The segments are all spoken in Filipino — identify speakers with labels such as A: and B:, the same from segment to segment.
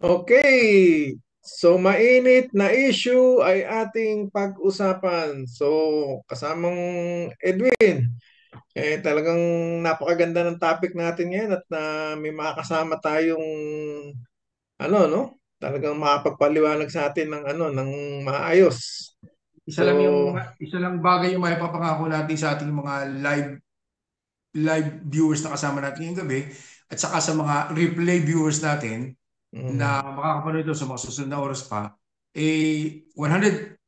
A: Okay. So mainit na issue ay ating pag-usapan. So kasamang Edwin, talagang napakaganda ng topic natin ngayon at may makakasama tayong no? Talagang makapagpaliwanag sa atin ng ng maayos.
B: Isa
A: So,
B: lang isa lang bagay yung maipapangako natin sa ating mga live viewers na kasama natin ngayong gabi at saka sa mga replay viewers natin na
A: mm,
B: makakapanood ito sa mga susunod na oras pa, 101%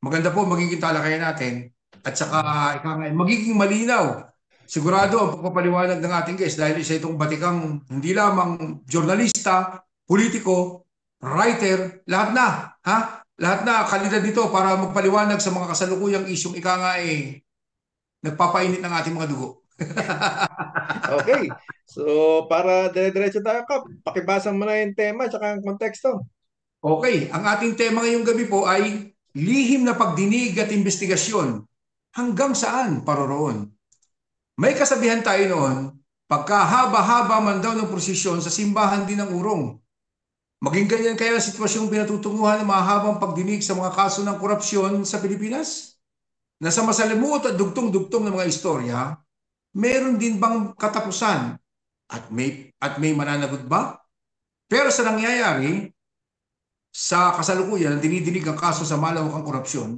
B: maganda po magiging talakayan natin at saka ika nga, magiging malinaw. Sigurado ang pagpapaliwanag ng ating guest dahil isa itong batikang hindi lamang journalista, politiko, writer, lahat na, ha? Lahat na kalidad nito para magpaliwanag sa mga kasalukuyang isyong ika nga nagpapainit ng ating mga dugo.
A: okay. So, para dire-diretso tayo, Kap, pakibasa mo na yung tema at ang konteksto.
B: Okay, ang ating tema ngayong gabi po ay lihim na pagdinig at investigasyon. Hanggang saan paroroon? May kasabihan tayo noon, pagkahaba-haba man daw ng prosesyon sa simbahan din ng urong. Maging ganyan kaya ang sitwasyong pinatutunguhan ng mahabang pagdinig sa mga kaso ng korupsyon sa Pilipinas? Na sa masalimuot at dugtong-dugtong ng mga istorya, meron din bang katapusan at may mananagot ba? Pero sa nangyayari, sa kasalukuyan, dinidinig ang kaso sa malawakang korupsyon.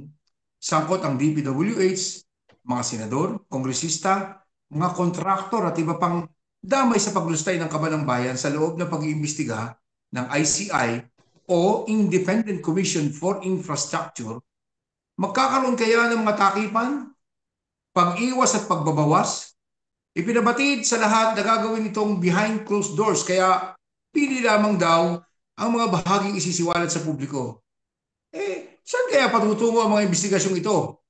B: Sangkot ang DPWH, mga senador, kongresista, mga kontraktor at iba pang damay sa paglustay ng kaban ng bayan sa loob ng pag-iimbestiga ng ICI o Independent Commission for Infrastructure. Magkakaroon kaya ng mga takipan, pag-iwas at pagbabawas? Ipinabatid sa lahat na gagawin itong behind closed doors kaya pili lamang daw ang mga bahaging isisiwalat sa publiko. Saan kaya patutungo ang mga investigasyong ito?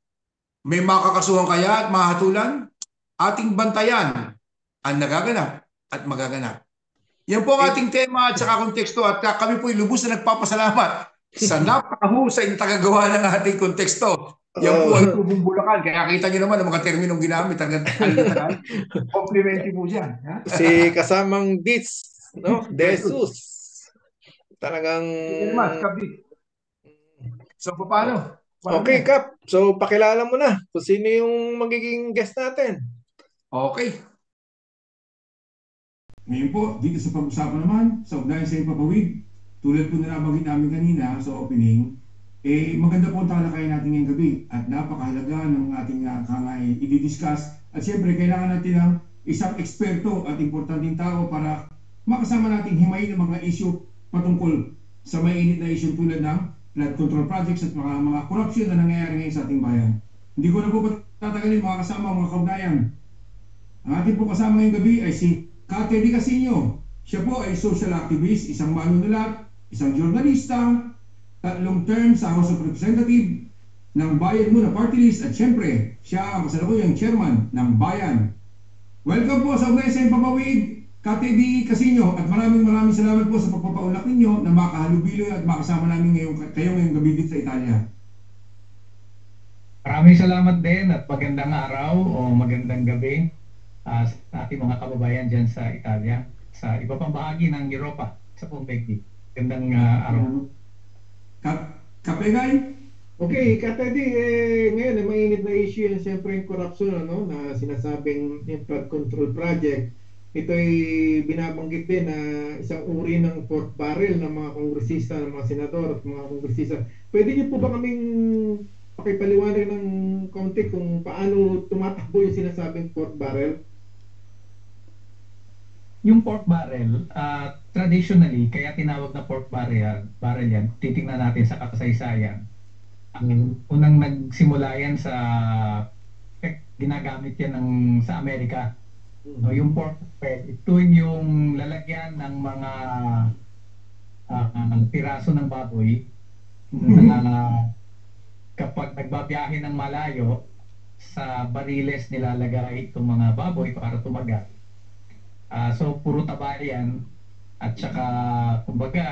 B: May makakasuhan kaya at mahatulan? Ating bantayan ang nagaganap at magaganap. Yan po ang
A: Eh,
B: ating tema at saka konteksto at kami po'y lubos na nagpapasalamat sa napakahusay na tagagawa ng ating konteksto. Yan po ay tubong Bulacan. Kaya kita nyo naman ang mga terminong ginamit. Tagal na tagal. Complimentary po dyan. Ha?
A: si kasamang Beats, no?
B: Jesus.
A: Jesus. Talagang
B: Sige naman, kabit. So,
A: oh,
B: paano? Paano
A: okay,
B: yan?
A: Kap. So, pakilala mo na kung sino yung magiging guest natin.
B: Okay. Ngayon po, dito sa pag-usapan naman, sa ugnayan sa impapawid, tulad po na nabanggit namin kanina sa opening, maganda po ang talakayan natin ngayong gabi at napakahalaga ng ating i-discuss. At siyempre, kailangan natin ng isang eksperto at importanteng tao para makasama natin himayin ang mga issue patungkol sa may init na issue tulad ng flood control projects at mga corruption na nangyayari ngayon sa ating bayan. Hindi ko na po tatagalin mga kasama, mga kaugnayan. Ang ating po kasama ngayong gabi ay si Kate Di Casino. Siya po ay social activist, isang manunulat, isang journalista, tatlong term sa House of Representatives ng Bayan Muna Party List at siyempre, siya ang kasalukuyang chairman ng Bayan. Welcome po sa Ugnayan sa Impapawid, Kate Di Casino at maraming salamat po sa pagpapaunlak ninyo na makahalubilo at makasama namin kayo ngayong gabi dito sa Italia.
C: Maraming salamat din at magandang araw o magandang gabi sa ating mga kababayan dyan sa Italia, sa iba pang bahagi ng Europa, sa buong daigdig. Magandang araw.
B: Kapegay,
A: Okay, Katedi, ngayon mainit na issue yan siyempre yung corruption na sinasabing yung flood control project. Ito ay binabanggit din na isang uri ng pork barrel ng mga kongresista, ng mga senador at mga kongresista. Pwede niyo po ba kaming pakipaliwanag ng konti kung paano tumatakbo yung sinasabing pork barrel?
C: Yung pork barrel, traditionally, kaya tinawag na pork barrel yan, titingnan natin sa kasaysayan. Unang nagsimula yan ginagamit yan sa Amerika. No, yung pork peg, ito yung lalagyan ng mga piraso ng baboy na kapag nagbabiyahe ng malayo, sa bariles nilalagay itong mga baboy para tumagal. So puro taba yan at saka kumbaga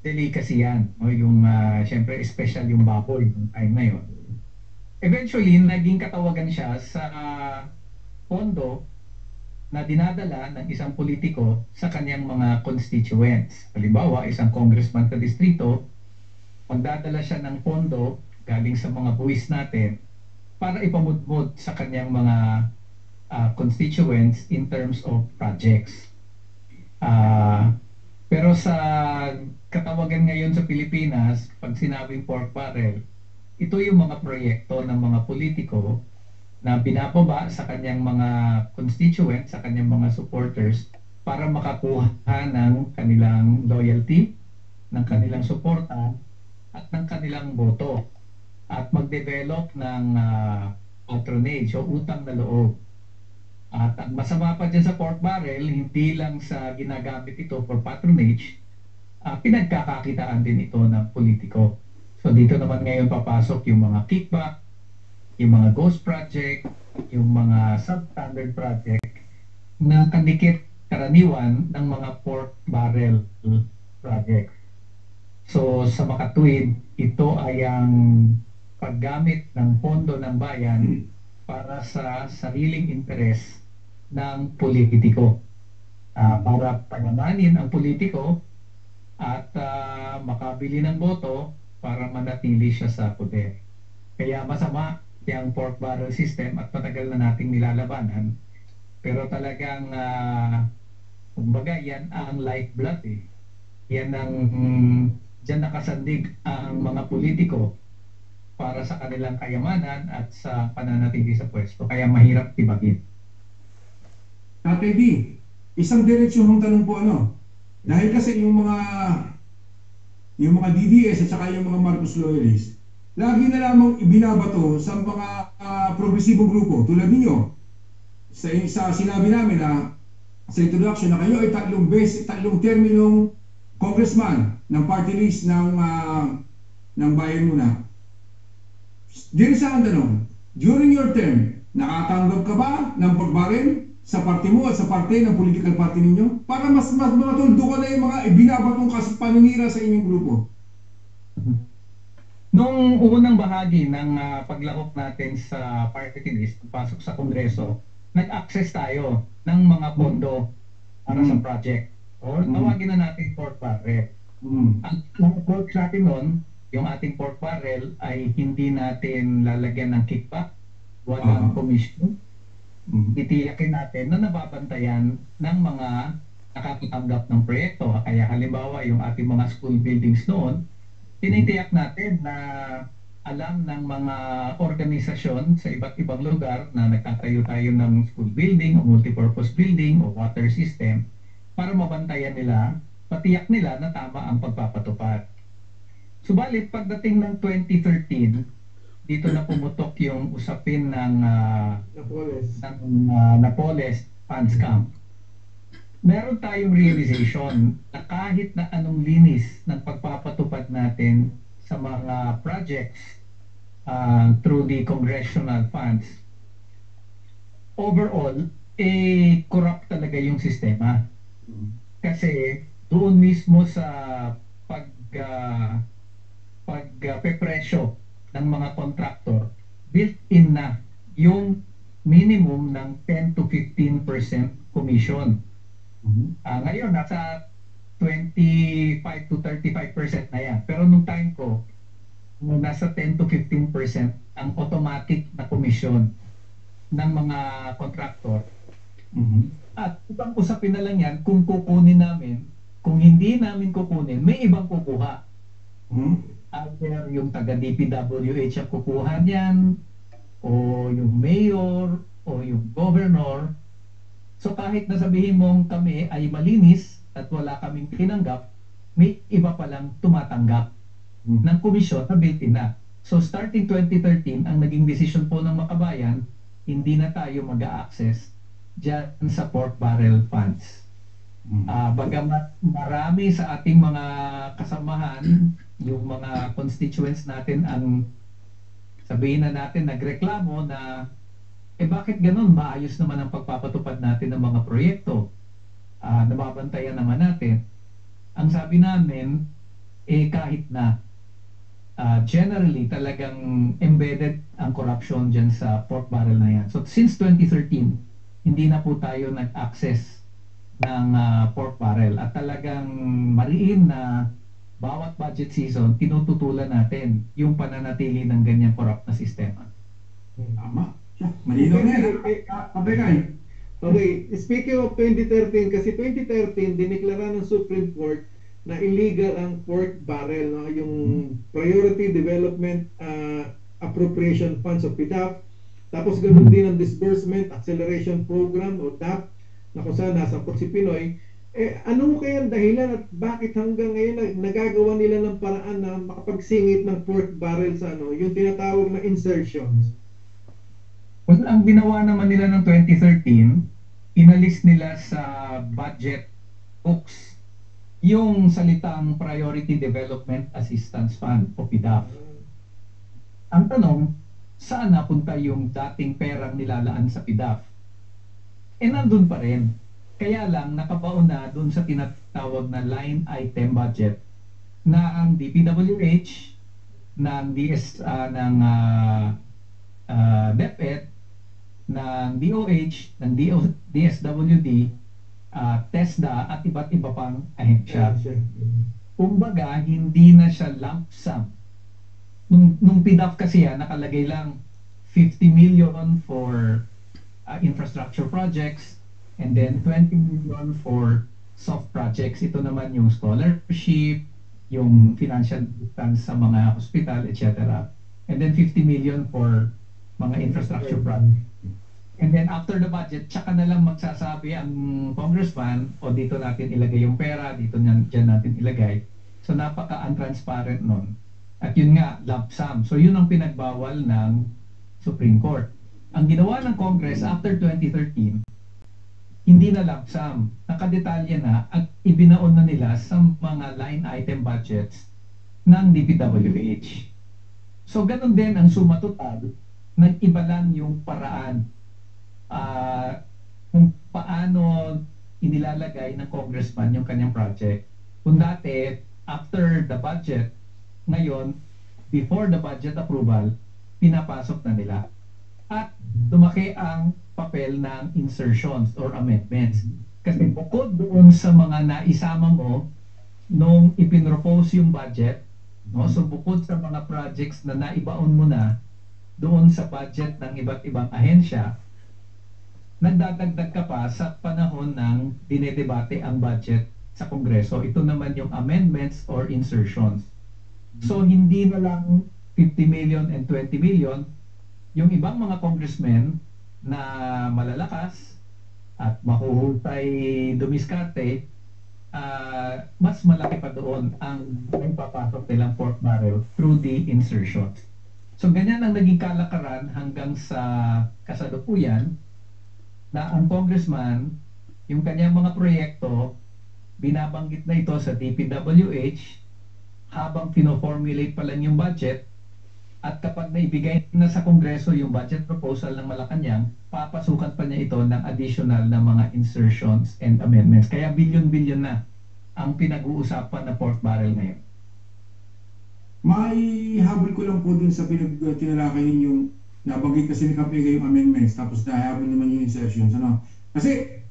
C: delicacy yan. No? Yung syempre special yung baboy ng time na yun. Eventually, naging katawagan siya sa pondo na dinadala ng isang politiko sa kanyang mga constituents. Halimbawa, isang congressman sa distrito, magdadala siya ng pondo galing sa mga buwis natin para ipamudmod sa kanyang mga constituents in terms of projects. Pero sa katawagan ngayon sa Pilipinas, pag sinabing pork barrel, ito yung mga proyekto ng mga politiko na binababa sa kanyang mga constituents, sa kanyang mga supporters para makakuha ng kanilang loyalty, ng kanilang suporta at ng kanilang boto at mag-develop ng patronage o utang na loob. At ang masama pa dyan sa pork barrel, hindi lang sa ginagamit ito for patronage, pinagkakakitaan din ito ng politiko. So dito naman ngayon papasok yung mga kickback, yung mga ghost project, yung mga substandard project na kandikit karaniwan ng mga pork barrel project. So sa makatuwid, ito ay ang paggamit ng pondo ng bayan para sa sariling interes ng politiko. Para pagamanin ang politiko at makabili ng boto para manatili siya sa poder. Kaya masama yung pork barrel system at matagal na nating nilalabanan. Pero talagang, kumbaga, yan ang lifeblood eh. Yan ang, dyan nakasandig ang mga politiko para sa kanilang kayamanan at sa pananatili sa pwesto. Kaya mahirap tibagin.
B: Tatay D, isang diretsyong tanong po dahil kasi yung mga DDS at saka yung mga Marcos loyalists, lagi na lamang ibinabato sa mga progresibong grupo tulad ninyo. Sa sinabi namin na sa introduction na kayo ay tatlong terminong congressman ng party list ng Bayan Muna. Din sa tanong, during your term, nakatanggap ka ba ng pagbaril sa party mo at sa parte ng political party ninyo? Para mas matuldo ka na yung mga ibinabatong paninira sa inyong grupo.
C: Nung unang bahagi ng paglahok natin sa party list, pasok sa Kongreso, nag-access tayo ng mga pondo para sa project. Or tawagin na natin pork barrel. Ang approach natin nun, yung ating pork barrel ay hindi natin lalagyan ng kickback, walang commission. Itiyakin natin na nababantayan ng mga nakakatanggap ng proyekto. Kaya halimbawa yung ating mga school buildings noon, tinitiyak natin na alam ng mga organisasyon sa iba't ibang lugar na nagtatayo tayo ng school building o multipurpose building o water system para mabantayan nila, patiyak nila na tama ang pagpapatupad. Subalit, pagdating ng 2013, dito na pumutok yung usapin ng Napoles Funds Camp. Meron tayong realization na kahit na anong linis ng pagpapatupad natin sa mga projects through the congressional funds, overall, corrupt talaga yung sistema. Kasi doon mismo sa pagpepresyo ng mga contractor, built-in na yung minimum ng 10 to 15% commission. Ngayon, nasa 25 to 35% na yan. Pero nung time ko, nasa 10 to 15% ang automatic na commission ng mga contractor. At ibang usapin na lang yan, kung kukunin namin, kung hindi namin kukunin, may ibang kukuha. Either yung taga-DPWH ang kukuha niyan, o yung mayor, o yung governor. So kahit nasabihin mong kami ay malinis at wala kaming tinanggap, may iba palang tumatanggap ng komisyon na built-in na. So starting 2013, ang naging desisyon po ng Makabayan, hindi na tayo mag-a-access dyan sa pork barrel funds. Bagamat marami sa ating mga kasamahan, yung mga constituents natin ang sabihin na natin nagreklamo na bakit ganun? Maayos naman ang pagpapatupad natin ng mga proyekto. Nababantayan naman natin. Ang sabi namin, kahit na generally talagang embedded ang corruption dyan sa pork barrel na yan. So since 2013, hindi na po tayo nag-access ng pork barrel at talagang mariin na bawat budget season tinututulan natin yung pananatili ng ganyang corrupt na sistema.
B: Tama. Malinaw na yan. Kabekay.
A: Okay, speaking of 2013, kasi 2013, dineklara ng Supreme Court na illegal ang pork barrel, no? Yung Priority Development Appropriation Funds o PDAP. Tapos ganoon din ang Disbursement Acceleration Program o DAP, na kung saan nasangkot si Pinoy. Ano kaya ang dahilan at bakit hanggang ngayon nagagawa nila ng paraan na makapagsingit ng pork barrel sa yung tinatawag na insertions?
C: Well, ang ginawa naman nila ng 2013, inalis nila sa budget books yung salitang Priority Development Assistance Fund o PDAF. Ang tanong, saan napunta yung dating perang nilalaan sa PDAF? Nandun pa rin. Kaya lang nakabaon na dun sa tinatawag na line item budget na ang DPWH, ng DepEd, ng DOH, ng DSWD, TESDA at iba't iba pang ahensya. Kumbaga, hindi na siya lump sum. Nung PDAF kasi yan, nakalagay lang 50 million for infrastructure projects and then 20 million for soft projects. Ito naman yung scholarship, yung financial assistance sa mga hospital, etc. And then 50 million for mga infrastructure projects. And then after the budget, tsaka na lang magsasabi ang congressman, o dito natin ilagay yung pera, dyan natin ilagay. So napaka-untransparent nun. At yun nga, lump sum. So yun ang pinagbawal ng Supreme Court. Ang ginawa ng Congress after 2013, hindi na lump sum. Nakadetalye na at ibinaon na nila sa mga line item budgets ng DPWH. So ganun din ang suma total, nag-iba lang yung paraan kung paano inilalagay ng congressman yung kanyang project. Kung dati, after the budget, ngayon, before the budget approval, pinapasok na nila. At lumaki ang papel ng insertions or amendments. Kasi bukod doon sa mga naisama mo nung ipinropose yung budget, no? So bukod sa mga projects na naibaon mo na doon sa budget ng iba't ibang ahensya, nagdadagdag ka pa sa panahon ng dinedebate ang budget sa Kongreso. Ito naman yung amendments or insertions. So hindi na lang 50 million and 20 million, yung ibang mga congressmen na malalakas at mahuhusay dumiskarte, mas malaki pa doon ang papasok nilang pork barrel through the insertions. So ganyan ang naging kalakaran hanggang sa kasalukuyan na ang congressman, yung kanyang mga proyekto, binabanggit na ito sa DPWH habang pino-formulate pa lang yung budget, at kapag naibigay na sa Kongreso yung budget proposal ng Malacanang, papasukan pa niya ito ng additional na mga insertions and amendments. Kaya bilyon-bilyon na ang pinag-uusapan na pork barrel ngayon.
B: May habol ko lang po dun sa tinalakay ninyong nabanggit kasi ni Kapega yung amendments, tapos nahabol naman yung insertions. Kasi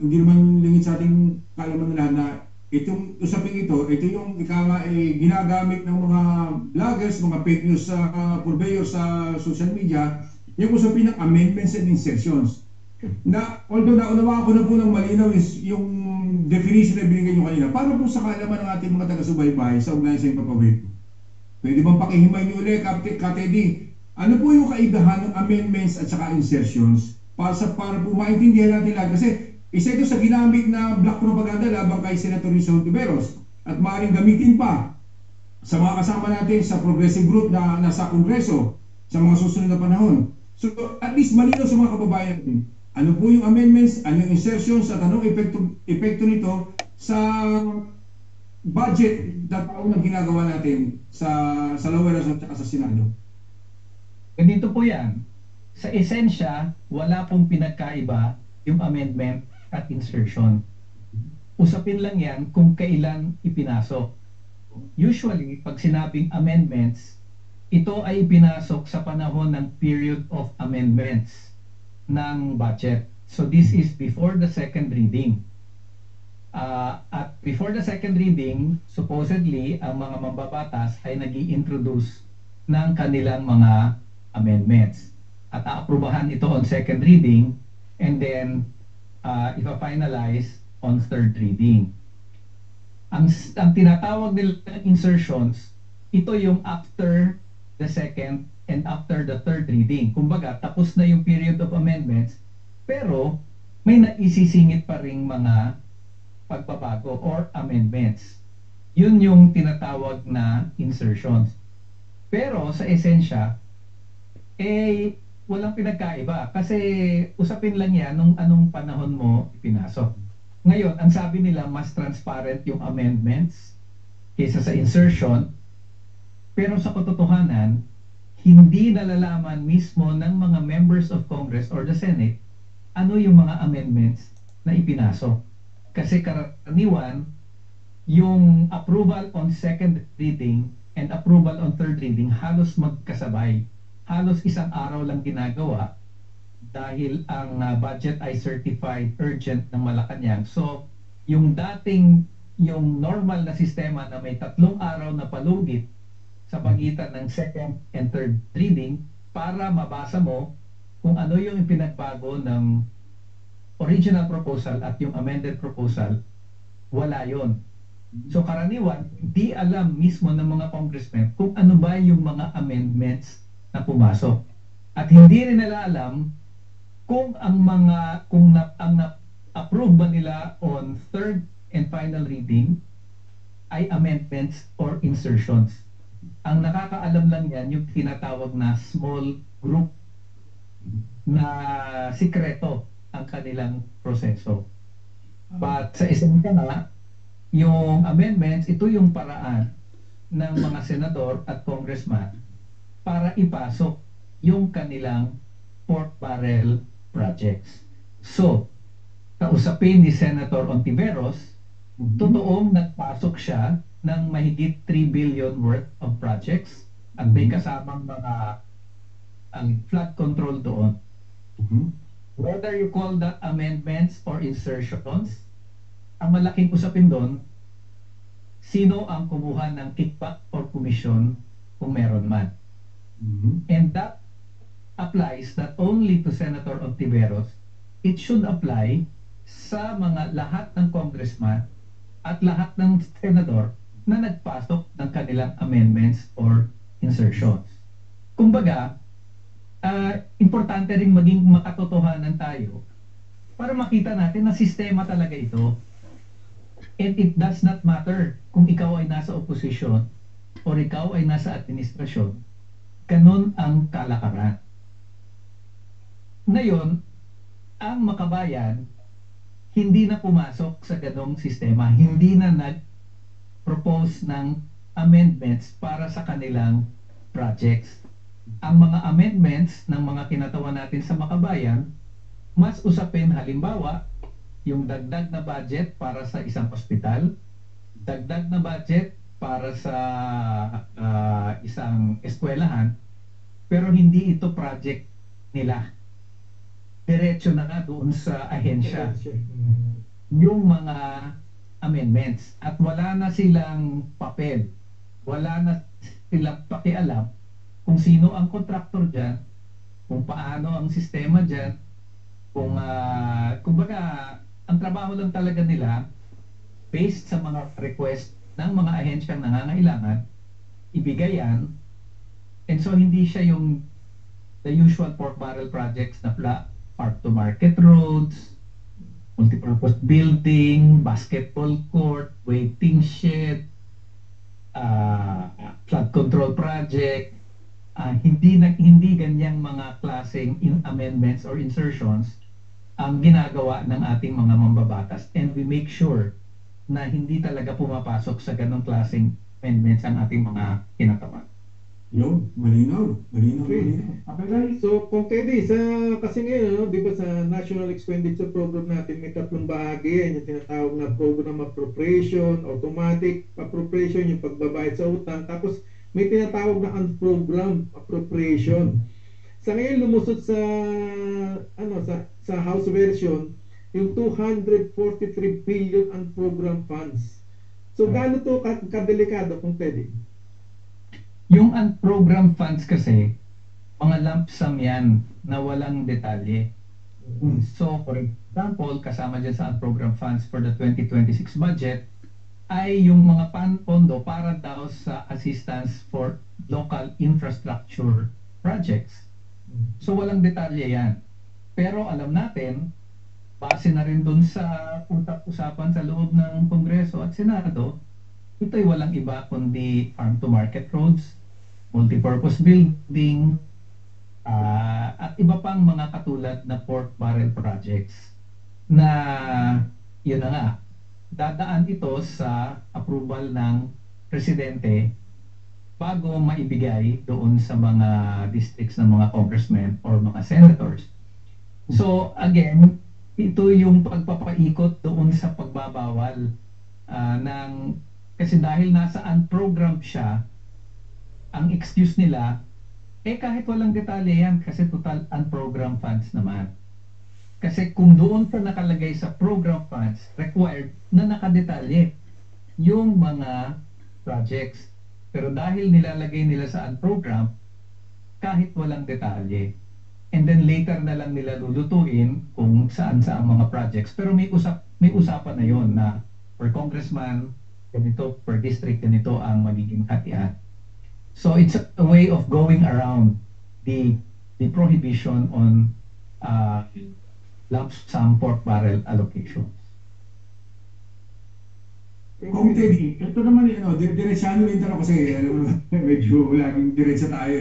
B: hindi naman lingid sa ating kalaman nila na itong usaping ito yung ginagamit ng mga vloggers, mga fake news purveyors sa social media, yung usapin ng amendments and insertions. Na although naunawaan ko na po ng malinaw is yung definition na binigay nyo kanina, para po sa kaalaman ng ating mga taga-subaybay sa ugnayan sa impapawid. Pwede bang pakihimay nyo ulit, Katedi? Ano po yung kaibahan ng amendments at saka insertions para po maintindihan natin lahat? Kasi isa ito sa ginamit na black propaganda laban kay Senator Rizal Tiberos at maaaring gamitin pa sa mga kasama natin sa progressive group na nasa Kongreso sa mga susunod na panahon. So at least malinaw sa mga kababayan natin. Ano po yung amendments, ano yung insertions at anong epekto nito sa budget na taon na ginagawa natin sa lower house at sa Senado?
C: Ganito po yan. Sa esensya, wala pong pinagkaiba yung amendment at insertion. Usapin lang yan kung kailan ipinasok. Usually, pag sinabing amendments, ito ay ipinasok sa panahon ng period of amendments ng budget. So this is before the second reading. At before the second reading, supposedly, ang mga mambabatas ay nag-i-introduce ng kanilang mga amendments. At aaprubahan ito on second reading and then ipa-finalize on third reading. Ang tinatawag nilang insertions, ito yung after the second and after the third reading. Kumbaga, tapos na yung period of amendments, pero may naisisingit pa ring mga pagbabago or amendments. Yun yung tinatawag na insertions. Pero sa esensya, walang pinagkaiba kasi usapin lang yan nung anong panahon mo ipinasok. Ngayon, ang sabi nila mas transparent yung amendments kaysa sa insertion, pero sa katotohanan, hindi nalalaman mismo ng mga members of Congress or the Senate ano yung mga amendments na ipinasok. Kasi karaniwan, yung approval on second reading and approval on third reading halos magkasabay. Halos isang araw lang ginagawa dahil ang budget ay certified urgent ng Malacanang. So, yung normal na sistema na may 3 araw na palugit sa pagitan ng second and third reading para mabasa mo kung ano yung pinagbago ng original proposal at yung amended proposal, wala yon. So karaniwan, di alam mismo ng mga congressmen kung ano ba yung mga amendments na pumasok. At hindi rin nila alam kung ang na-approve ba nila on third and final reading ay amendments or insertions. Ang nakakaalam lang yan yung tinatawag na small group na sikreto ang kanilang proseso. But sa esensya nga, yung amendments, ito yung paraan ng mga senador at congressman para ipasok yung kanilang pork barrel projects. So, kausapin ni Senator Ontiveros, totoong nagpasok siya ng mahigit 3 billion worth of projects at may kasamang mga ang flood control doon. Whether you call that amendments or insertions, ang malaking usapin doon, sino ang kumuha ng kickback or commission kung meron man. And that applies not only to Senator Ontiveros, it should apply sa mga lahat ng congressman at lahat ng senador na nagpasok ng kanilang amendments or insertions. Kumbaga, importante rin maging makatotohanan tayo para makita natin na sistema talaga ito. And it does not matter kung ikaw ay nasa oposisyon or ikaw ay nasa administrasyon, ganun ang kalakaran. Ngayon, ang makabayan hindi na pumasok sa ganong sistema, hindi na nag-propose ng amendments para sa kanilang projects. Ang mga amendments ng mga kinatawa natin sa makabayan, mas usapin halimbawa, yung dagdag na budget para sa isang ospital, dagdag na budget para sa isang eskwelahan, pero hindi ito project nila. Diretso na nga doon sa ahensya yung mga amendments at wala na silang papel, wala na silang pakialam kung sino ang contractor dyan, kung paano ang sistema dyan, kumbaga, ang trabaho lang talaga nila based sa mga request ng mga ahensyang nangangailangan, ibigay yan, and so hindi siya yung the usual pork barrel projects na farm-to-market roads, multipurpose building, basketball court, waiting shed, flood control project. Hindi ganyang mga klaseng amendments or insertions ang ginagawa ng ating mga mambabatas, and we make sure na hindi talaga pumapasok sa ganong klaseng amendments ang ating mga kinatawa.
B: Yun, malinaw.
A: Okay. So, kung Teddy, kasi ngayon, di ba sa National Expenditure Program natin, may 3 bahagi yan, yung tinatawag na Program Appropriation, Automatic Appropriation, yung pagbabayad sa utang, tapos may tinatawag na Unprogrammed Appropriation. Sa ngayon, lumusot sa sa House version, yung 243 billion ang program funds. So, gaano to kadelikado kung pwede?
C: Yung unprogrammed funds kasi, mga lump sum yan na walang detalye. So, for example, kasama dyan sa unprogrammed funds for the 2026 budget ay yung mga pondo para daw sa assistance for local infrastructure projects. So, walang detalye yan. Pero alam natin, base na rin dun sa usap-usapan sa loob ng Kongreso at Senado, ito'y walang iba kundi farm-to-market roads, multipurpose building, at iba pang mga katulad na pork barrel projects na yun na nga, dadaan ito sa approval ng presidente bago maibigay doon sa mga districts ng mga congressmen or mga senators. So again, ito yung pagpapaikot doon sa pagbabawal ng kasi dahil nasa unprogrammed siya, ang excuse nila, kahit walang detalye yan kasi total unprogrammed funds naman. Kasi kung doon pa nakalagay sa program funds, required na nakadetalye yung mga projects. Pero dahil nilalagay nila sa unprogrammed, kahit walang detalye. And then later na lang nila lulutuin kung saan sa mga projects. Pero may usapan na yon na per congressman, ganito, per district, ganito ang magiging hatian. So it's a way of going around the prohibition on lump sum pork barrel allocations.
B: Kung Teddy, ito naman diretsano rin ako kasi alam mo medyo laging diretsa tayo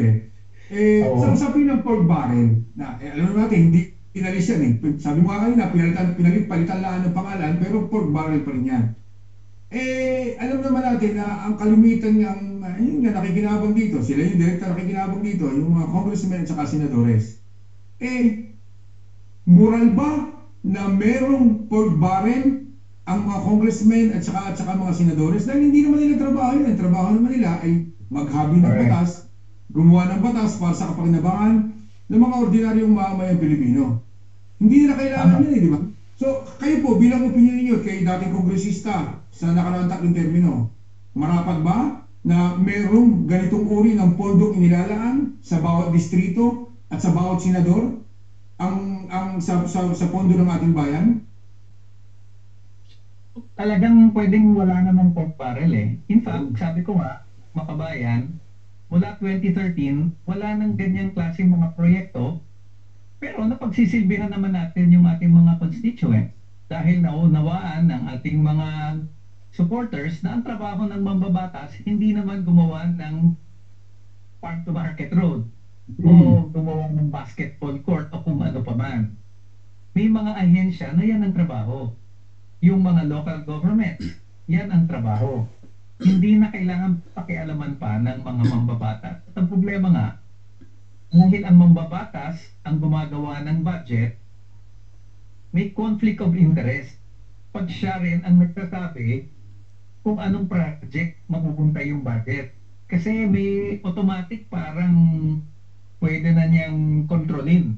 B: sa usapin ng pork barrel na alam mo natin hindi inalis yan sabi mo kanina palitan lang ng pangalan pero pork barrel pa rin yan. Alam naman natin na ang kalimitan yung nakikinabang dito, sila yung director nakikinabang dito, yung mga congressmen at saka senadores. Moral ba na merong pork barrel ang mga congressmen at saka mga senadores? Dahil hindi naman nila trabaho yun. Ang trabaho naman nila ay maghabi ng batas, gumawa ng batas para sa kapakinabangan ng mga ordinaryong mamamayang Pilipino. Hindi nila kailangan yan di ba? So, kayo po, bilang opinion niyo kay dating kongresista sa nakaraang 3 termino, marapat ba na merong ganitong uri ng pondong inilalaan sa bawat distrito at sa bawat senador sa pondo ng ating bayan?
C: Talagang pwedeng wala namang pork barrel In fact, sabi ko nga, makabayan, mula 2013, wala nang ganyang klaseng mga proyekto. Pero napagsisilbihan naman natin yung ating mga constituents dahil naunawaan ng ating mga supporters na ang trabaho ng mambabatas hindi naman gumawa ng farm-to-market road o gumawa ng basketball court o kung ano pa man. May mga ahensya na yan ang trabaho. Yung mga local government, yan ang trabaho. Hindi na kailangan pakialaman pa ng mga mambabatas. At ang problema nga, dahil ang mambabatas ang gumagawa ng budget, may conflict of interest. Pag siya rin ang nagsasabi kung anong project mapupunta yung budget. Kasi may automatic parang pwede na niyang kontrolin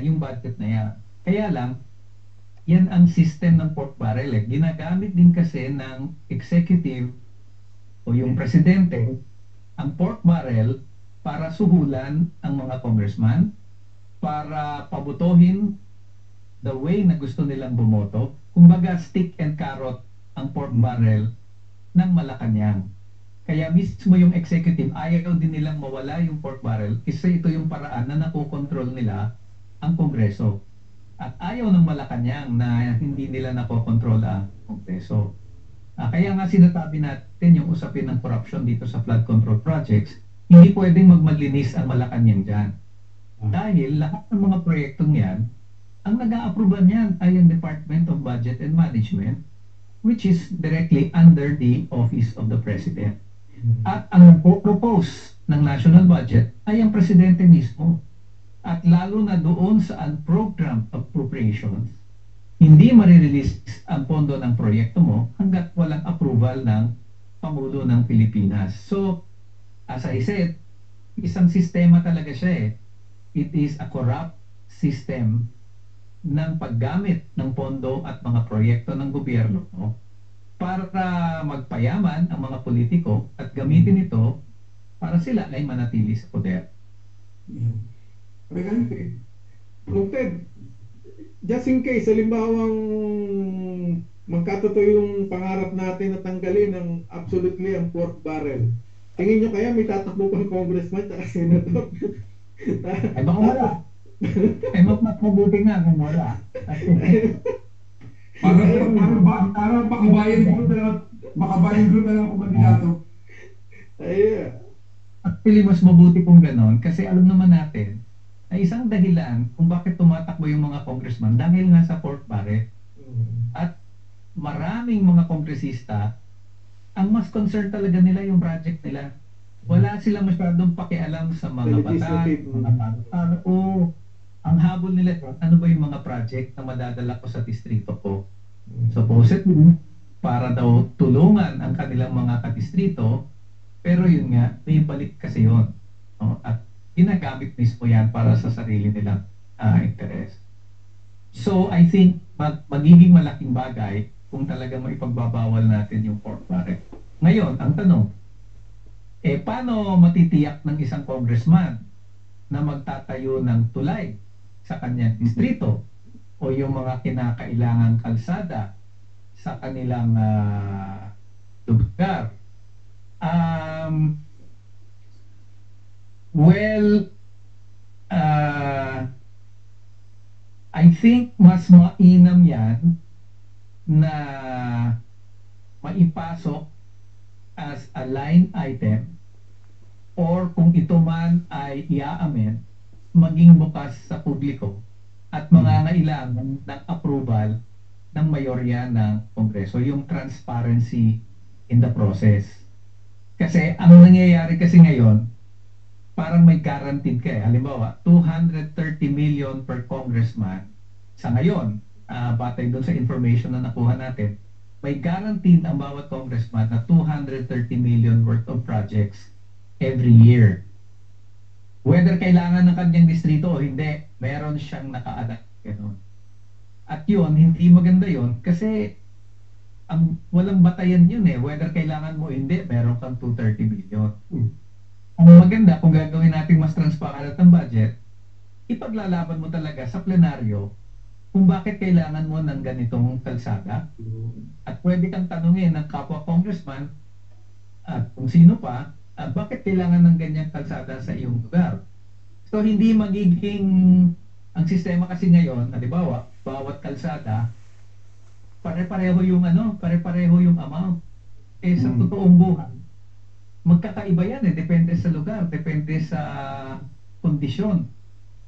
C: yung budget na yan. Kaya lang, yan ang system ng pork barrel. Ginagamit din kasi ng executive o yung presidente ang pork barrel para suhulan ang mga congressman, para pabutohin the way na gusto nilang bumoto. Kumbaga stick and carrot ang pork barrel ng Malacanang. Kaya mismo yung executive, ayaw din nilang mawala yung pork barrel kasi ito yung paraan na nakokontrol nila ang Kongreso. At ayaw ng Malacanang na hindi nila nakokontrol ang Kongreso. Kaya nga sinasabi natin yung usapin ng corruption dito sa flood control projects, hindi pwedeng magmalinis ang Malacanang dyan. Dahil lahat ng mga proyektong yan, ang nag-a-approve niyan ay ang Department of Budget and Management, which is directly under the Office of the President. At ang propose ng national budget ay ang Presidente mismo. At lalo na doon sa unprogrammed appropriations, hindi marirelease ang pondo ng proyekto mo hanggat walang approval ng Pangulo ng Pilipinas. So, as I said, isang sistema talaga siya It is a corrupt system ng paggamit ng pondo at mga proyekto ng gobyerno, no, para magpayaman ang mga politiko at gamitin ito para sila ay manatili sa poder.
A: Okay. Kung Ted, just in case, halimbawang magkatotoo yung pangarap natin na tanggalin ang absolutely ang pork barrel. Tingin nyo kaya may tatakbo pang congressman at senator?
C: Ay baka wala. Ay mas mabuti nga kung wala.
B: Para makabayan group na lang ako kandidato.
A: Ayun.
C: Actually, mas mabuti kung ganon kasi alam naman natin na isang dahilan kung bakit tumatakbo yung mga congressman dahil nga sa pork barrel. At maraming mga kongresista, ang mas concern talaga nila yung project nila. Wala silang masyadong pakialam sa mga batas, mga batas. O, ang habol nila, ano ba yung mga project na madadala ko sa distrito ko? Supposedly, para daw tulungan ang kanilang mga kadistrito, pero yun nga, may balik kasi yun. No? At ginagamit mismo yan para sa sarili nilang interes. So, I think, magiging malaking bagay kung talaga maipagbabawal natin yung pork barrel. Ngayon, ang tanong, paano matitiyak ng isang congressman na magtatayo ng tulay sa kanyang distrito o yung mga kinakailangang kalsada sa kanilang lugar? I think mas mainam yan na maipasok as a line item or kung ito man ay i-amend, maging bukas sa publiko at mangangailangan ng approval ng mayorya ng Kongreso, yung transparency in the process. Kasi ang nangyayari kasi ngayon, parang may guaranteed ka. Halimbawa, 230 million per congressman. Sa ngayon, batay doon sa information na nakuha natin, may guaranteed ang bawat congressman na 230 million worth of projects every year. Whether kailangan ng kanyang distrito o hindi, meron siyang naka-adapt. At yun, hindi maganda yun kasi ang walang batayan yun whether kailangan mo o hindi, meron kang 230 million. Ang maganda, kung gagawin natin mas transparent ang budget, ipaglalaban mo talaga sa plenaryo kung bakit kailangan mo ng ganitong kalsada. At pwede kang tanungin ng kapwa congressman at kung sino pa, bakit kailangan ng ganyang kalsada sa iyong lugar. So hindi magiging, ang sistema kasi ngayon, halimbawa, bawat kalsada, pare-pareho yung pare-pareho yung amount. Sa totoong buhay, magkakaiba yan depende sa lugar, depende sa kondisyon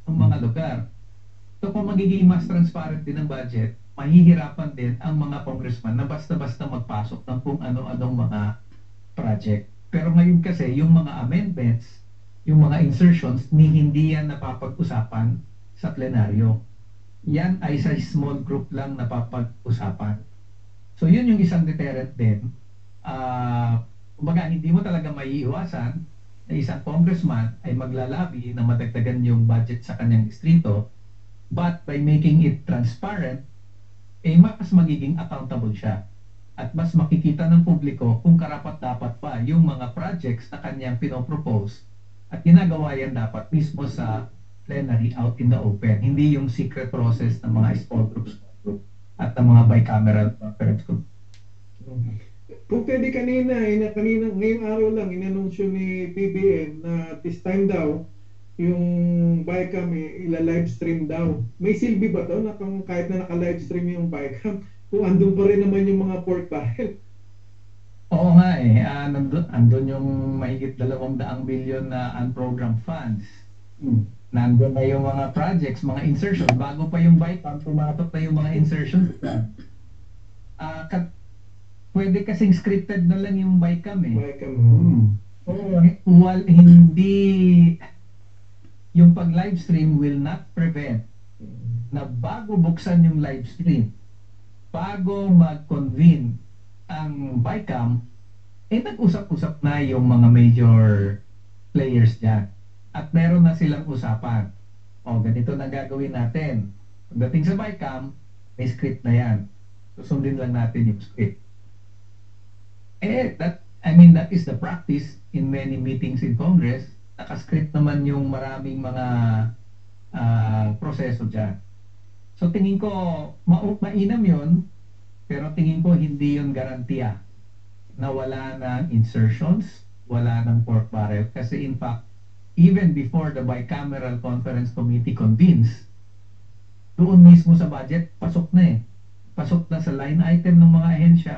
C: ng mga lugar. So kung magiging mas transparent din ang budget, mahihirapan din ang mga congressman na basta-basta magpasok ng kung ano-anong mga project. Pero ngayon kasi, yung mga amendments, yung mga insertions, hindi yan napapag-usapan sa plenaryo. Yan ay sa small group lang napapag-usapan. So yun yung isang deterrent din. Kumbaga, hindi mo talaga maiiwasan na isang congressman ay maglalabi na madagdagan yung budget sa kanyang distrito, but by making it transparent, mas magiging accountable siya. At mas makikita ng publiko kung karapat-dapat pa yung mga projects na kanyang pinopropose at ginagawa yan dapat mismo sa plenary out in the open. Hindi yung secret process ng mga small groups at ng mga bicameral conference group.
A: Kung pwede ngayong araw lang, inanunsyo ni PBM na this time daw, yung BICAM ila-livestream daw. May silbi ba to na kahit na naka-livestream yung BICAM, kung andun pa rin naman yung mga pork barrel?
C: Oo nga andun yung mahigit 200 billion na unprogrammed funds. Nandun na yung mga projects, mga insertions. Bago pa yung BICAM, pumatok na yung mga insertions. Pwede kasing scripted na lang yung BICAM
A: BICAM.
C: Hindi yung pag-livestream will not prevent na bago buksan yung livestream, bago mag-convene ang BICAM, nag-usap-usap na yung mga major players dyan. At meron na silang usapan. Ganito na gagawin natin. Pagdating sa BICAM, may script na yan. Susundin lang natin yung script. That is the practice in many meetings in Congress. Nakascript naman yung maraming mga proseso dyan. So tingin ko, mainam yun, pero tingin ko hindi yun garantiya na wala ng insertions, wala ng pork barrel. Kasi in fact, even before the Bicameral Conference Committee convenes, doon mismo sa budget, pasok na eh. Pasok na sa line item ng mga ahensya,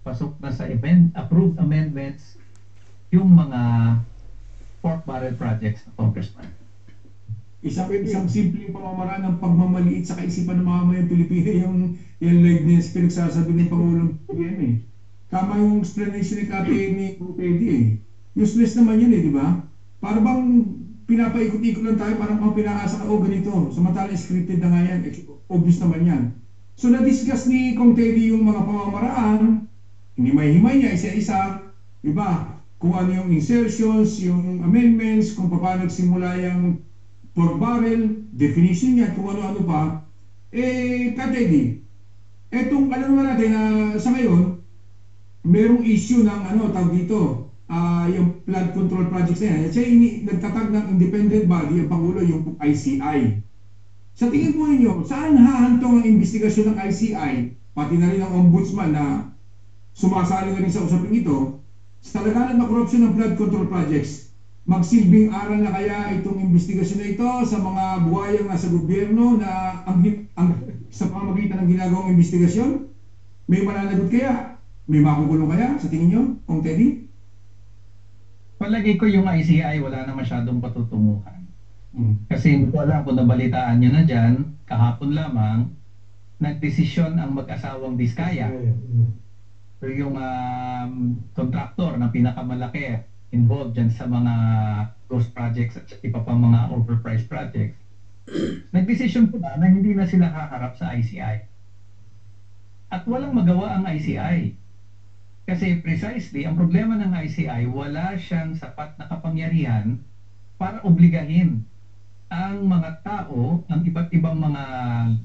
C: pasok na sa approved amendments, yung mga pork barrel projects na Congressman.
B: Isang simpleng pamamaraan ng pagmamaliit sa kaisipan ng mga mamayang Pilipino yung liveness pinagsasabi ng Pangulong PBM eh. Tama yung explanation ni Kati Teddy eh. Useless naman yun eh, di ba? Para bang pinapaikot-ikot lang tayo, parang pang pinaasa ka, ganito. Samantalang scripted na nga yan, obvious naman yan. So na-discuss ni Kong Teddy yung mga pamamaraan, hinimay-himay niya isa-isa, di ba? Kung ano yung insertions, yung amendments, kung paano nagsimula yung pork barrel, definition niya, kung ano-ano pa. Katedi, etong alam naman natin na sa ngayon, merong issue ng tawag dito, yung flood control projects na yan. At siya nagtatag ng independent body, ang Pangulo, yung ICI. Sa tingin po ninyo, saan hahantong ang investigasyon ng ICI, pati na rin ang ombudsman na sumasali na rin sa usaping ito, sa laganap na korupsyon ng flood control projects? Magsilbing aral na kaya itong investigasyon na ito sa mga buhayang nasa gobyerno na sa pamamagitan ng ginagawang investigasyon? May mananagot kaya? May makukulong kaya sa tingin nyo, Kong Teddy?
C: Palagay ko yung ICI wala na masyadong patutunguhan. Kasi hindi ko alam kung nabalitaan nyo na dyan, kahapon lamang, nagdesisyon ang mag-asawang Diskaya. So yung contractor na pinakamalaki involved dyan sa mga ghost projects at iba pang mga overpriced projects, nagdesisyon po na hindi na sila haharap sa ICI. At walang magawa ang ICI. Kasi precisely, ang problema ng ICI, wala siyang sapat na kapangyarihan para obligahin ang mga tao, ang iba't ibang mga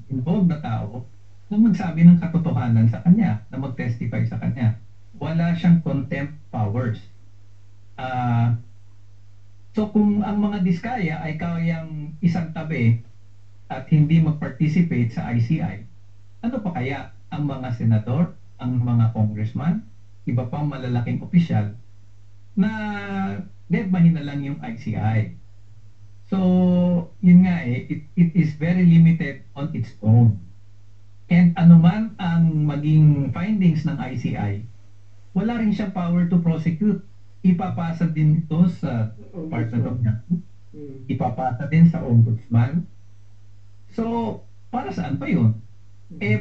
C: involved na tao, na magsabi ng katotohanan sa kanya, na mag-testify sa kanya. Wala siyang contempt powers. So kung ang mga Diskaya ay kayang isang tabi at hindi mag-participate sa ICI, ano pa kaya ang mga senador, ang mga congressman, iba pang malalaking opisyal na deadmahin na lang yung ICI? So yun nga it is very limited on its own. And anuman ang maging findings ng ICI, wala rin siyang power to prosecute. Ipapasa din ito sa Department of Justice, ipapasa din sa Ombudsman. So, para saan pa yun?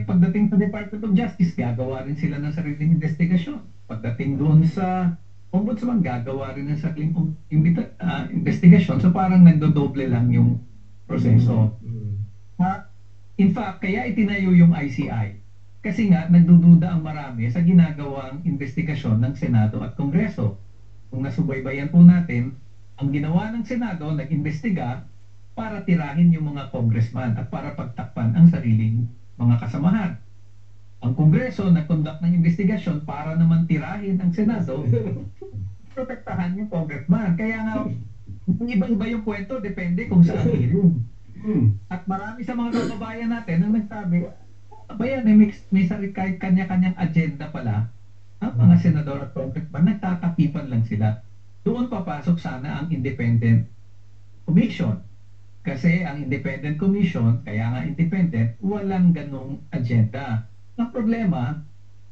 C: Pagdating sa Department of Justice, gagawa rin sila ng sariling investigasyon. Pagdating doon sa Ombudsman, gagawa rin ng sariling investigasyon. So, parang nagdodoble lang yung proseso. In fact, kaya itinayo yung ICI. Kasi nga, nagdududa ang marami sa ginagawang investigasyon ng Senado at Kongreso. Kung nasubaybayan po natin, ang ginawa ng Senado, nag-imbestiga para tirahin yung mga congressman at para pagtakpan ang sariling mga kasamahan. Ang Kongreso nag-conduct ng investigasyon para naman tirahin ang Senado, protektahan yung congressman. Kaya nga, iba-iba yung kwento, depende kung saan hearing. At marami sa mga kababayan natin ang nagsabi, abayan, may kahit kanya-kanyang agenda pala. Ang mga senador at congressman, nagtatakipan lang sila. Doon papasok sana ang independent commission. Kasi ang independent commission, kaya nga independent, walang ganong agenda. Ang problema,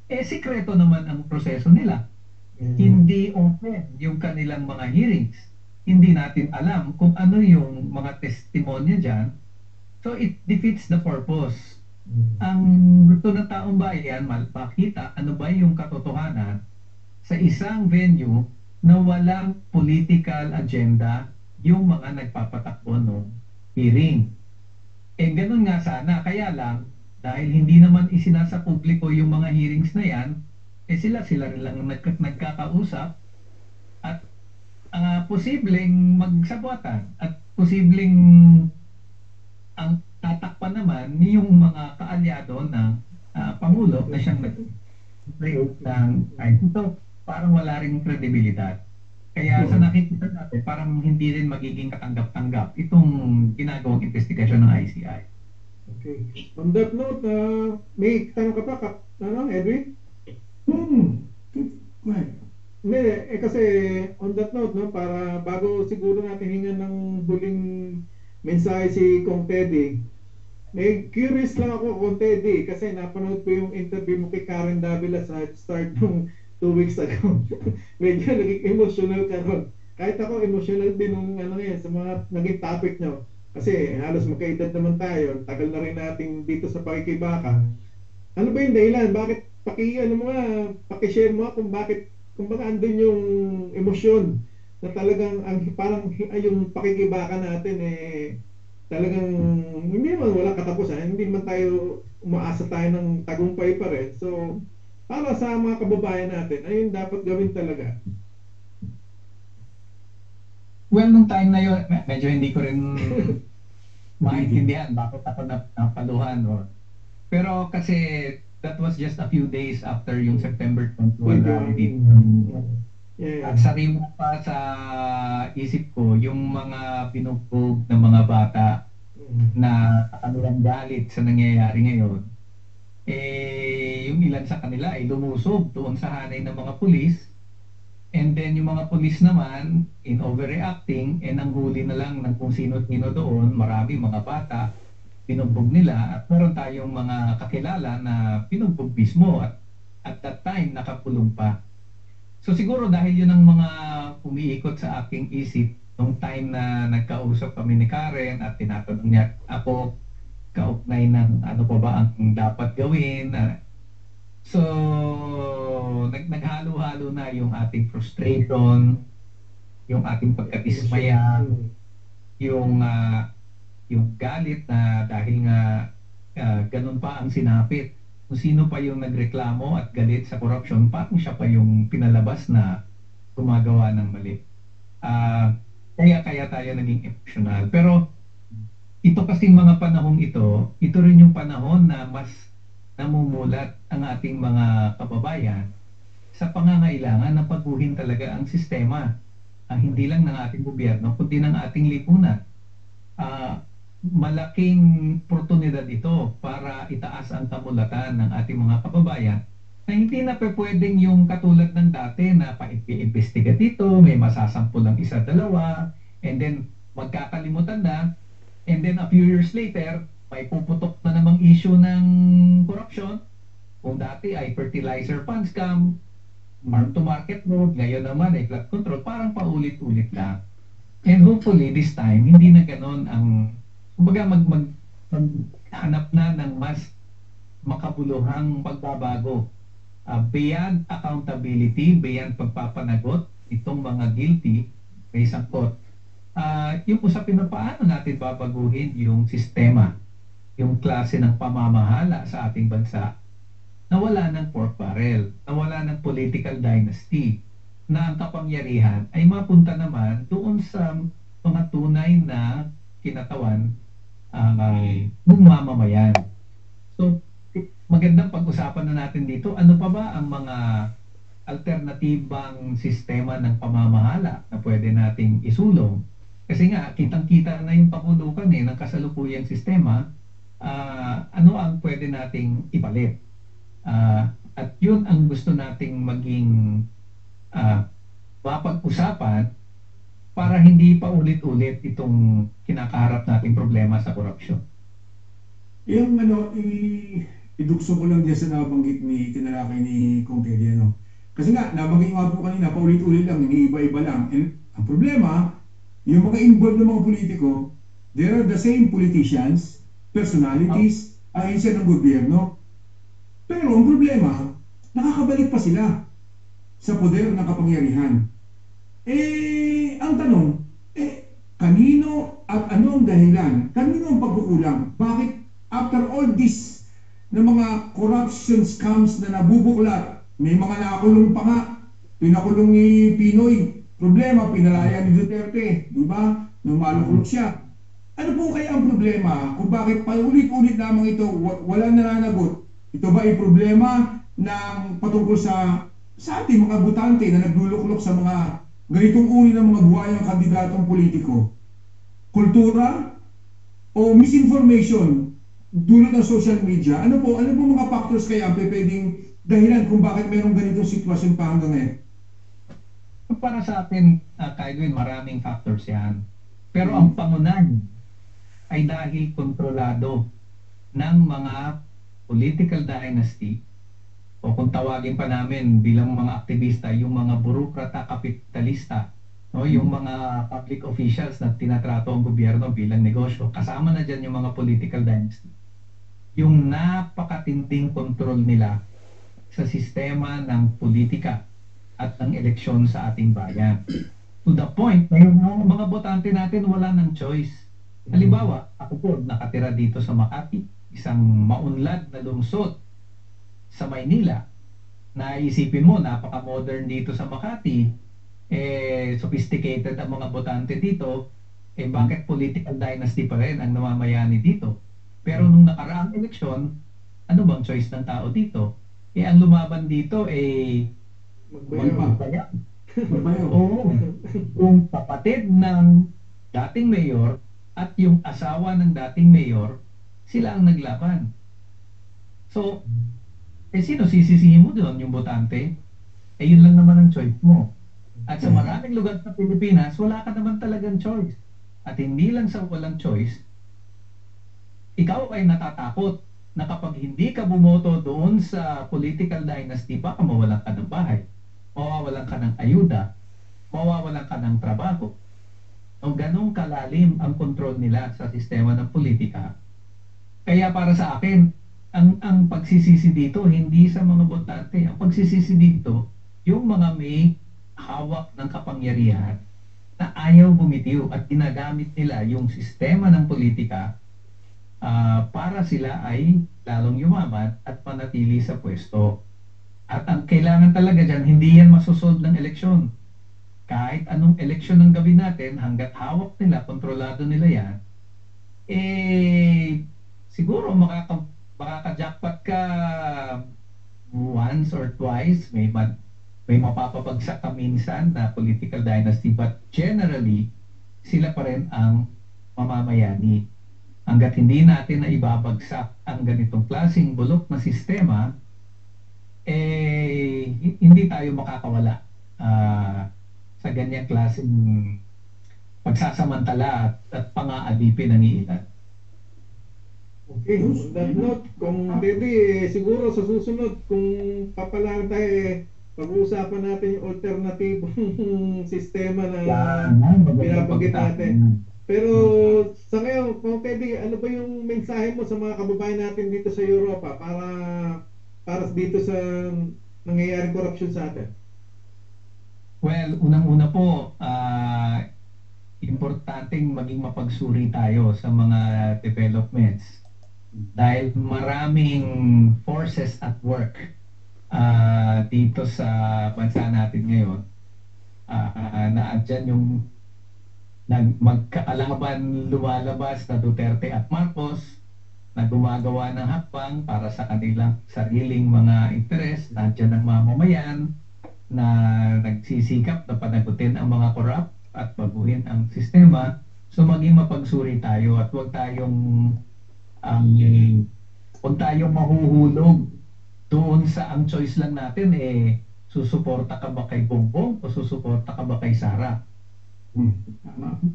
C: sikreto naman ang proseso nila. Hindi open yung kanilang mga hearings. Hindi natin alam kung ano yung mga testimonya dyan. So it defeats the purpose. Ang gusto ng taong bayan, makita ano ba yung katotohanan sa isang venue na walang political agenda yung mga nagpapatakbo ng hearing. Ganun nga sana, kaya lang, dahil hindi naman isinasa publiko yung mga hearings na yan, sila rin lang nagkakausap at posibleng magsabuatan at posibleng ang tinatakpan naman yung mga kaalyado ng Pangulo na siyang nag-create ng ito, parang wala ring kredibilidad. Kaya sa nakikita natin, parang hindi rin magiging katanggap-tanggap itong ginagawang investigasyon ng ICI.
A: Okay. On that note, may tanong ka pa, Edwin?
D: Right.
A: Hindi, kasi on that note, no, para bago siguro natin hingan ng huling mensahe si Kong Teddy, may curious lang ako Kong Teddy kasi napanood ko yung interview mo kay Karen Davila sa start nung 2 weeks ago. Medyo naging emotional ka ron. Kahit ako emotional din nung sa mga naging topic nyo. Kasi halos magkaedad naman tayo, tagal na rin natin dito sa pakikibaka. Ano ba yung dahilan? Bakit paki-share mo kung bakit kumbaga andun yung emosyon na talagang parang yung pakikibaka natin talagang hindi naman wala katapusan, hindi naman tayo umaasa tayo ng tagumpay pa rin. So para sa mga kababayan natin, ayun dapat gawin talaga.
C: Well, nung time na yun, medyo hindi ko rin maintindihan bakit ako napaluhan. Pero kasi that was just a few days after yung September 21 rally. At sarili pa sa isip ko yung mga binugbog ng mga bata na kanilang galit sa nangyayari ngayon. Yung ilan sa kanila ay lumusog doon sa hanay ng mga pulis. And then yung mga pulis naman, in overreacting, ang huli na lang ng kung sino-sino doon, marami mga bata, pinugbog nila. At meron tayong mga kakilala na pinugbog mismo at that time nakakulong pa. So siguro dahil yun ang mga umiikot sa aking isip nung time na nagkausap kami ni Karen at tinatanong niya ako kaugnay ng ano pa ba ang dapat gawin. So naghalo-halo na yung ating frustration, yung ating pagkadismaya, yung galit na dahil nga ganun pa ang sinapit. Kung sino pa yung nagreklamo at galit sa corruption, parang siya pa yung pinalabas na gumagawa ng mali. Kaya tayo naging emotional. Pero ito kasing mga panahong ito rin yung panahon na mas namumulat ang ating mga kababayan sa pangangailangan na paguhin talaga ang sistema. Hindi lang ng ating gobyerno, kundi ng ating lipunan. Malaking oportunidad ito para itaas ang kamulatan ng ating mga kababayan na hindi na pwedeng yung katulad ng dati na pa-imbestiga dito, may masasampu lang isa, dalawa, and then magkakalimutan na, and then a few years later, may puputok na namang issue ng corruption. Kung dati ay fertilizer fund scam, farm-to-market road, ngayon naman ay flood control, parang paulit-ulit lang. And hopefully this time, hindi na ganon ang kumbaga maghanap na ng mas makabuluhang pagbabago. Beyond accountability, beyond pagpapanagot, itong mga guilty, may sangkot. Yung usapin na paano natin babaguhin yung sistema, yung klase ng pamamahala sa ating bansa, na wala ng pork barrel, na wala ng political dynasty, na ang kapangyarihan ay mapunta naman doon sa mga tunay na kinatawan ng mamamayan. So, magandang pag-usapan na natin dito, ano pa ba ang mga alternatibang sistema ng pamamahala na pwede nating isulong? Kasi nga, kitang-kita na yung pakulukan ng kasalukuyang sistema, ano ang pwede nating ipalit? At yun ang gusto nating maging mapag-usapan para hindi pa ulit-ulit itong kinakaharap nating problema sa korupsyon.
D: Yung idukso ko lang dyan sa nabanggit ni tinalakay ni Kong Teddy, Kasi nga, nabanggit nga po kanina, paulit-ulit lang, iniiba-iba lang. And ang problema, yung mga involved na mga politiko, they are the same politicians, personalities, ahensya ng gobyerno. Pero ang problema, nakakabalik pa sila sa poder ng kapangyarihan. Ang tanong, kanino at anong dahilan? Kanino ang pagkukulang? Bakit after all this na mga corruption scams na nabubuklat, may mga nakakulong pa nga, pinakulong ni Pinoy, problema, pinalaya ni Duterte, di ba? Nung malukulong siya. Ano po kaya ang problema kung bakit paulit-ulit lamang ito walang nananagot? Ito ba ay problema ng patungkol sa ating mga botante na nagluluklok sa mga ganitong uri ng mga buhayang kandidatong politiko? Kultura o misinformation dulot ng social media? Ano po mga factors kaya ang pwedeng dahilan kung bakit mayroong ganitong sitwasyon pa hanggang ngayon?
C: Para sa atin, Kyle Win, maraming factors yan. Pero ang pangunan ay dahil kontrolado ng mga political dynasty o kung tawagin pa namin bilang mga aktivista, yung mga burokrata kapitalista, no, yung mga public officials na tinatrato ang gobyerno bilang negosyo. Kasama na dyan yung mga political dynasty. Yung napakatinding kontrol nila sa sistema ng politika at ng eleksyon sa ating bayan. To the point na yung mga botante natin wala ng choice. Halimbawa, ako po nakatira dito sa Makati, isang maunlad na lungsod sa Maynila. Naisipin mo, napaka-modern dito sa Makati, sophisticated ang mga botante dito, bakit political dynasty pa rin ang namamayani dito? Pero nung nakaraang eleksyon, ano bang choice ng tao dito? Ang lumaban dito, magbayaw.
D: Magbayaw.
C: Oo. Yung kapatid ng dating mayor at yung asawa ng dating mayor, sila ang naglaban. So, sino sisisihin mo doon? Yung botante? Yun lang naman ang choice mo. At sa maraming lugar sa Pilipinas, wala ka naman talagang choice. At hindi lang sa walang choice, ikaw ay natatakot na kapag hindi ka bumoto doon sa political dynasty, baka mawalan ka ng bahay, mawawalan ka ng ayuda, mawawalan ka ng trabaho. O ganong kalalim ang kontrol nila sa sistema ng politika. Kaya para sa akin, ang pagsisisi dito, hindi sa mga botante. Ang pagsisisi dito, yung mga may hawak ng kapangyarihan na ayaw bumitiw at ginagamit nila yung sistema ng politika para sila ay lalong yumaman at manatili sa pwesto. At ang kailangan talaga dyan, hindi yan masusolve ng eleksyon. Kahit anong eleksyon ng gawin natin, hanggat hawak nila, kontrolado nila yan, siguro makaka-jackpot ka once or twice, may mapapabagsak ka minsan na political dynasty, but generally, sila pa rin ang mamamayani. Hanggat hindi natin na ibabagsak ang ganitong klaseng bulok na sistema, hindi tayo makakawala sa ganyang klaseng pagsasamantala at pang-aalipin ng ilan.
A: Okay, on that note, kung hindi, siguro sa susunod, kung papalaan tayo, pag-uusapan natin yung alternatibong sistema na binabanggit natin. Pero sa ngayon, kung pwede, ano ba yung mensahe mo sa mga kababayan natin dito sa Europa para dito sa nangyayaring corruption sa atin?
C: Well, unang-una po, importanteng maging mapagsuri tayo sa mga developments dahil maraming forces at work dito sa bansa natin ngayon na andyan yung magkakalaban lumalabas na Duterte at Marcos na gumagawa ng hakbang para sa kanilang sariling mga interes. Nandiyan ang mamamayan na nagsisikap na panagutin ang mga korap at baguhin ang sistema. So maging mapagsuri tayo at huwag tayong mahuhulog doon sa ang choice lang natin susuporta ka ba kay Bongbong o susuporta ka ba kay Sara?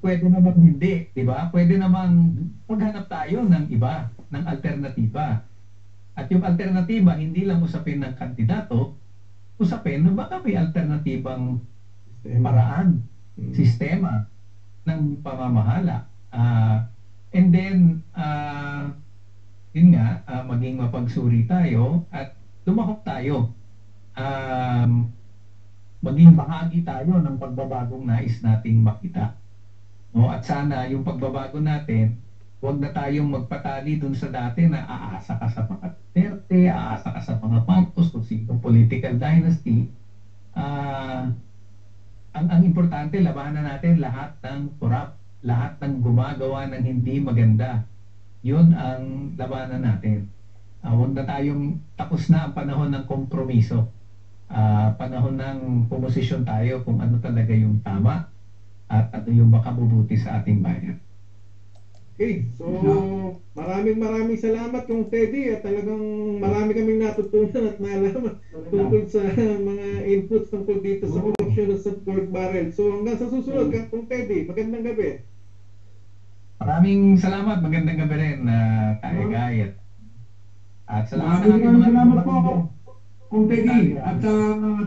C: Pwede naman hindi, di ba? Pwede naman maghanap tayo ng iba, ng alternatiba. At yung alternatiba, hindi lang usapin ng kandidato, usapin na baka may alternatibang paraan, sistema ng pamamahala. And then, yun nga, maging mapagsuri tayo at lumahok tayo. Maging bahagi tayo ng pagbabagong nais nating makita. No? At sana yung pagbabago natin, huwag na tayong magpatali dun sa dati na aasa ka sa mga Duterte, aasa ka sa mga Marcos, kung sinong political dynasty. Ang importante, labanan natin lahat ng korap lahat ng gumagawa ng hindi maganda. Yun ang labanan natin. Huwag na tayong, tapos na ang panahon ng kompromiso. Panahon ng pumosisyon tayo kung ano talaga yung tama at ano yung makabubuti sa ating bayan.
A: Okay, so maraming salamat Kong Teddy at talagang marami kaming natutunan at nalaman tungkol sa mga inputs tungkol dito sa production ng pork barrel. So hanggang sa susunod, Kong Teddy, magandang gabi.
C: Maraming salamat, magandang gabi rin Kaegay at sa lahat ng ating
D: Maraming
C: mga
D: salamat po, Kung Teddy. At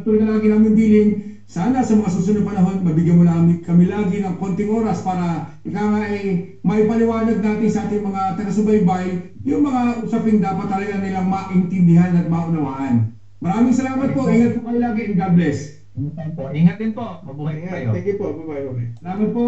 D: tuloy na lagi namin bilin, sana sa mga susunod na panahon, mabigyan mo namin kami lagi ng konting oras para may paliwanag natin sa ating mga taga-subaybay yung mga usaping dapat talaga nilang maintindihan at maunawaan. Maraming salamat po. Ingat po kayo lagi and God bless.
C: Ingat din po. Mabuhay kayo.
A: Thank you po. Bye-bye.
D: Salamat po.